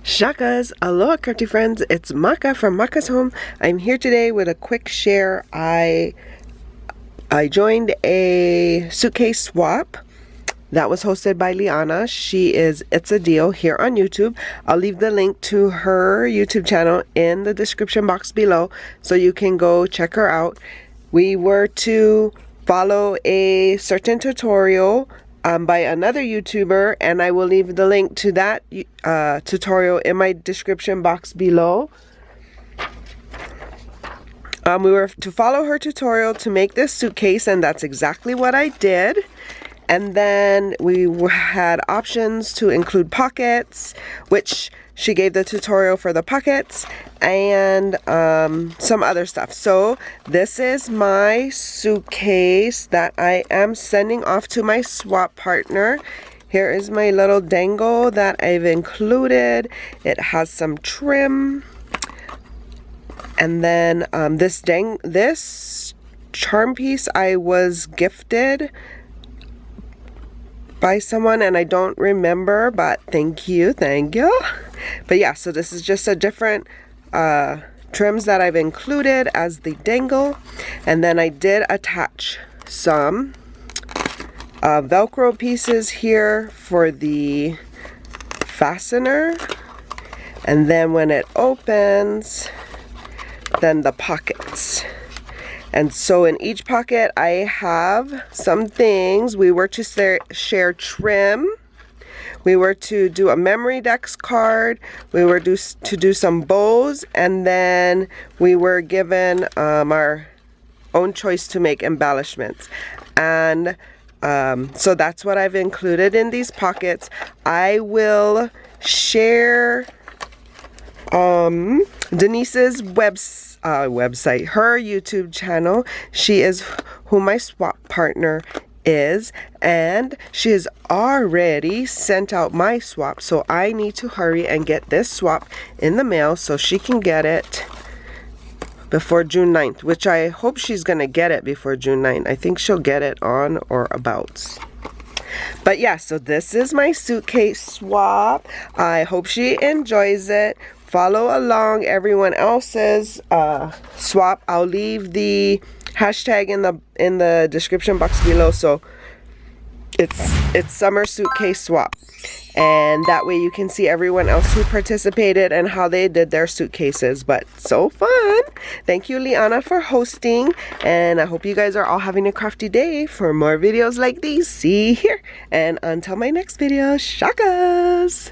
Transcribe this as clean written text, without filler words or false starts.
Shakas, aloha crafty friends, it's Maka from Makaz Home. I'm here today with a quick share. I joined a suitcase swap that was hosted by Liana. She is It's a Deal here on YouTube. I'll leave the link to her YouTube channel in the description box below so you can go check her out. We were to follow a certain tutorial by another YouTuber, and I will leave the link to that tutorial in my description box below. We were to follow her tutorial to make this suitcase, and that's exactly what I did. And then we had options to include pockets, which she gave the tutorial for the pockets, and some other stuff. So this is my suitcase that I am sending off to my swap partner. Here is my little dangle that I've included. It has some trim. And then this charm piece I was gifted by someone, and I don't remember, but thank you. But yeah, so this is just a different trims that I've included as the dangle. And then I did attach some Velcro pieces here for the fastener, and then when it opens, then the pockets. And so in each pocket I have some things. We were to share trim. We were to do a memory decks card. We were to do some bows. And then we were given our own choice to make embellishments. And so that's what I've included in these pockets. I will share Denise's website, her YouTube channel. She is who my swap partner is, and she has already sent out my swap, so I need to hurry and get this swap in the mail so she can get it before June 9th, which I hope she's gonna get it before June 9th. I think she'll get it on or about. But yeah, so this is my suitcase swap. I hope she enjoys it. Follow along everyone else's swap. I'll leave the hashtag in the description box below. So it's summer suitcase swap, and that way you can see everyone else who participated and how they did their suitcases. But so fun. Thank you, Liana, for hosting, and I hope you guys are all having a crafty day. For more videos like these, see here, and until my next video, shakas.